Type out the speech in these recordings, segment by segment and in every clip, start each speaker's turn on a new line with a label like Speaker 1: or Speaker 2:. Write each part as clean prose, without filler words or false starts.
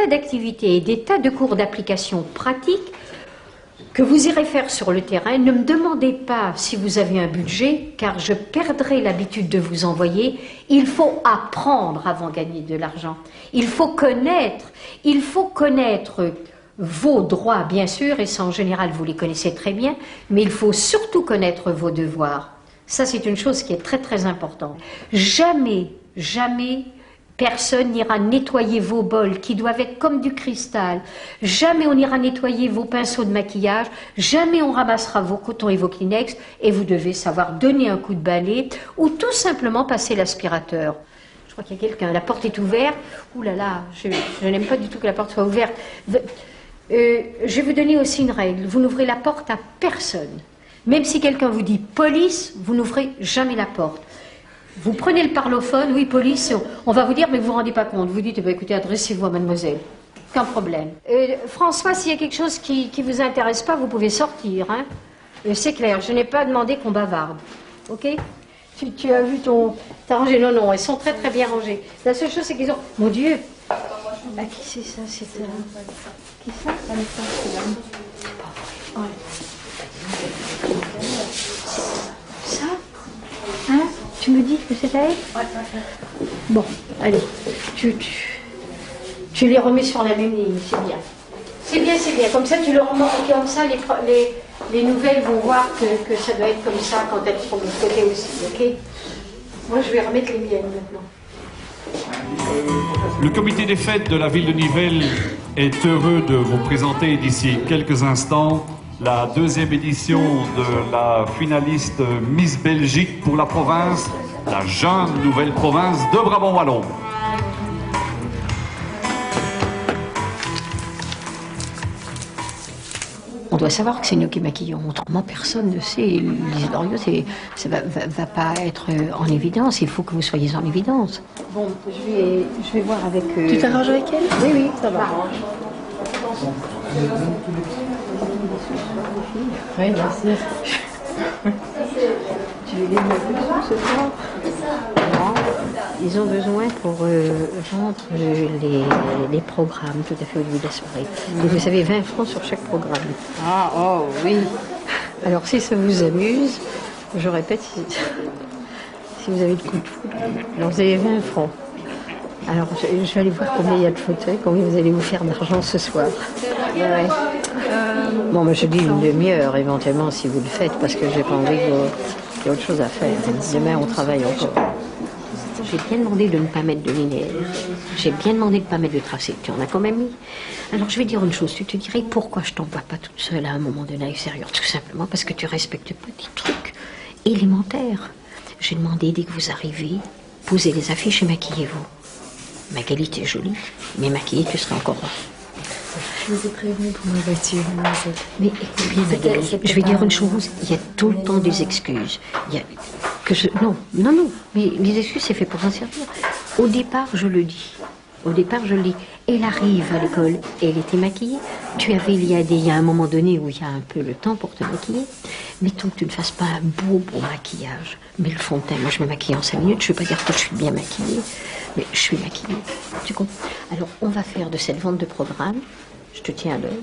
Speaker 1: tas d'activités et des tas de cours d'application pratique que vous irez faire sur le terrain. Ne me demandez pas si vous avez un budget, car je perdrai l'habitude de vous envoyer. Il faut apprendre avant de gagner de l'argent. Il faut connaître vos droits, bien sûr, et ça en général vous les connaissez très bien, mais il faut surtout connaître vos devoirs. Ça, c'est une chose qui est très très importante. Jamais, jamais personne n'ira nettoyer vos bols qui doivent être comme du cristal. Jamais on ira nettoyer vos pinceaux de maquillage. Jamais on ramassera vos cotons et vos Kleenex. Et vous devez savoir donner un coup de balai ou tout simplement passer l'aspirateur. Je crois qu'il y a quelqu'un. La porte est ouverte. Ouh là là, je n'aime pas du tout que la porte soit ouverte. Je vais vous donner aussi une règle. Vous n'ouvrez la porte à personne. Même si quelqu'un vous dit police, vous n'ouvrez jamais la porte. Vous prenez le parlophone, oui, police, on va vous dire, mais vous ne vous rendez pas compte. Vous dites, eh bien, écoutez, adressez-vous à mademoiselle. Aucun problème. François, s'il y a quelque chose qui ne vous intéresse pas, vous pouvez sortir. Hein. C'est clair, je n'ai pas demandé qu'on bavarde. Ok? Tu as vu t'as rangé? Non, non, elles sont très très bien rangées. La seule chose, c'est qu'ils ont... Mon Dieu! Ah, qui c'est ça? C'est qui ça? C'est pas vrai. Ouais. Ça? Hein? Tu me dis que c'est à elle? Ouais. Bon, allez, tu les remets sur la même ligne, c'est bien. C'est bien, c'est bien. Comme ça, tu le remets comme ça, les nouvelles vont voir que ça doit être comme ça quand elles sont de l'autre côté aussi, ok? Moi, je vais remettre les miennes maintenant.
Speaker 2: Le comité des fêtes de la ville de Nivelles est heureux de vous présenter d'ici quelques instants la deuxième édition de la finaliste Miss Belgique pour la province, la jeune nouvelle province de Brabant-Wallon.
Speaker 1: On doit savoir que c'est nous qui maquillons, autrement personne ne sait. L'isidorieux, ça va pas être en évidence, il faut que vous soyez en évidence. Bon, je vais voir avec...
Speaker 3: Tu t'arranges avec elle?
Speaker 1: Oui, oui, ça va.
Speaker 3: Oui, merci.
Speaker 1: Tu les mets ce soir? Non. Ils ont besoin pour vendre les programmes tout à fait au début de la soirée. Et vous savez, 20 francs sur chaque programme.
Speaker 3: Ah, oh, oui.
Speaker 1: Alors, si ça vous amuse, je répète, si vous avez le coup de foudre, alors vous avez 20 francs. Alors, je vais aller voir combien il y a de fauteuils, combien vous allez vous faire d'argent ce soir. Ouais. Bon, je dis une demi-heure éventuellement si vous le faites, parce que j'ai pas envie qu'il y ait autre chose à faire. Demain, on travaille encore. J'ai bien demandé de ne pas mettre de linéaire. J'ai bien demandé de ne pas mettre de tracé. Tu en as quand même mis. Alors, je vais dire une chose. Tu te dirais pourquoi je t'envoie pas toute seule à un moment donné à l'extérieur? Tout simplement parce que tu respectes petits trucs élémentaires. J'ai demandé, dès que vous arrivez, posez les affiches et maquillez-vous. Magali, t'es jolie, mais maquillée, tu serais encore...
Speaker 3: Je vous ai prévenu pour ma voiture.
Speaker 1: Mais écoute bien, Magali, je vais dire une chose, il y a tout le temps des excuses. Non, mais les excuses, c'est fait pour s'en servir. Au départ, je le dis. Elle arrive à l'école, elle était maquillée. Tu avais, il y a un moment donné où il y a un peu le temps pour te maquiller. Mettons que tu ne fasses pas un beau maquillage. Mais le fond de teint, moi je me maquille en 5 minutes, je ne veux pas dire que je suis bien maquillée, mais je suis maquillée. Tu comprends? Alors, on va faire de cette vente de programme, je te tiens à l'œil,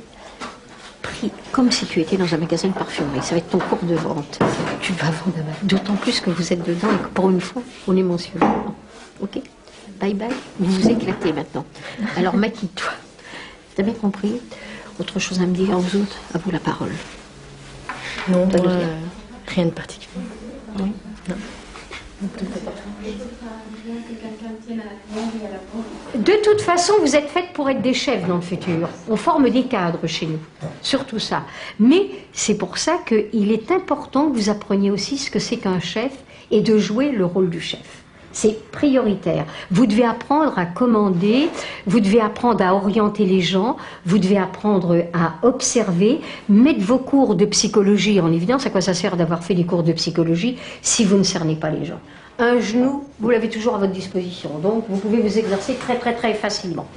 Speaker 1: pris comme si tu étais dans un magasin de parfumerie. Ça va être ton cours de vente. Tu vas vendre, d'autant plus que vous êtes dedans et que pour une fois, on est mentionné. Ok? Bye bye, vous vous éclatez maintenant. Alors maquille-toi. T'as bien compris? Autre chose à me dire, vous autres, à vous la parole.
Speaker 3: Non, rien de particulier.
Speaker 1: Oui.
Speaker 3: Non.
Speaker 1: De toute façon, vous êtes faites pour être des chefs dans le futur. On forme des cadres chez nous, surtout ça. Mais c'est pour ça qu'il est important que vous appreniez aussi ce que c'est qu'un chef et de jouer le rôle du chef. C'est prioritaire. Vous devez apprendre à commander, vous devez apprendre à orienter les gens, vous devez apprendre à observer, mettre vos cours de psychologie en évidence. À quoi ça sert d'avoir fait des cours de psychologie si vous ne cernez pas les gens? Un genou, vous l'avez toujours à votre disposition, donc vous pouvez vous exercer très très très facilement.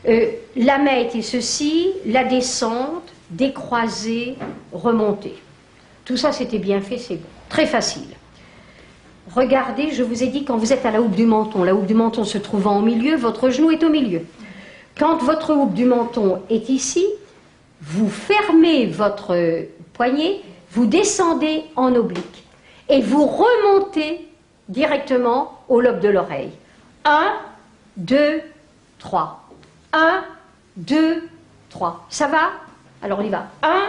Speaker 1: La main était ceci, la descente, décroiser, remonter. Tout ça c'était bien fait, c'est bon. Très facile. Regardez, je vous ai dit quand vous êtes à la houppe du menton se trouvant au milieu, votre genou est au milieu. Quand votre houppe du menton est ici, vous fermez votre poignet, vous descendez en oblique et vous remontez directement au lobe de l'oreille. 1, 2, 3. 1, 2, 3. Ça va? Alors on y va. 1,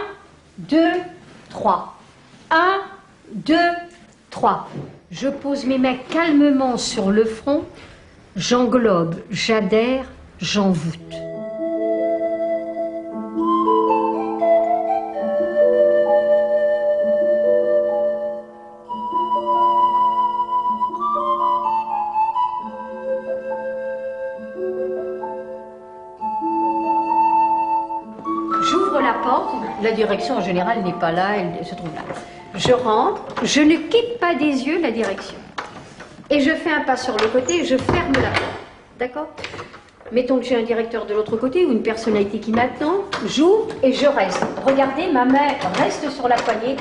Speaker 1: 2, 3. 1, 2, 3. Je pose mes mains calmement sur le front. J'englobe, j'adhère, j'envoûte. J'ouvre la porte, la direction en général n'est pas là, elle se trouve là. Je rentre, je ne quitte pas des yeux la direction. Et je fais un pas sur le côté et je ferme la porte. D'accord? Mettons que j'ai un directeur de l'autre côté ou une personnalité qui m'attend, j'ouvre et je reste. Regardez, ma main reste sur la poignée,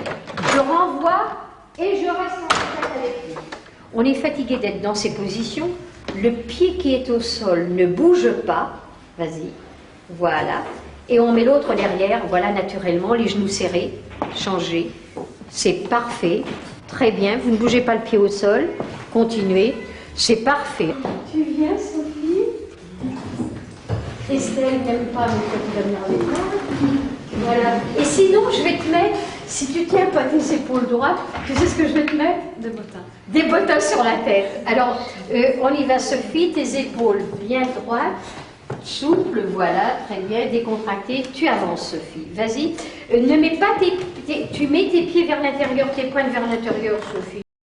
Speaker 1: je renvoie et je reste en contact avec lui. On est fatigué d'être dans ces positions, le pied qui est au sol ne bouge pas, vas-y, voilà, et on met l'autre derrière, voilà, naturellement, les genoux serrés, changez, c'est parfait, très bien, vous ne bougez pas le pied au sol, continuez, c'est parfait. Tu viens, Sophie? Estelle n'aime pas, mais toi tu vas venir avec moi. Voilà. Et sinon, je vais te mettre, si tu tiens pas tes épaules droites, tu sais ce que je vais te mettre?
Speaker 3: Des bottins.
Speaker 1: Des bottins sur la tête. Alors, on y va, Sophie, tes épaules bien droites, souples, voilà, très bien, décontractées. Tu avances, Sophie, vas-y. Ne mets pas tu mets tes pieds vers l'intérieur, tes pointes vers l'intérieur, Sophie.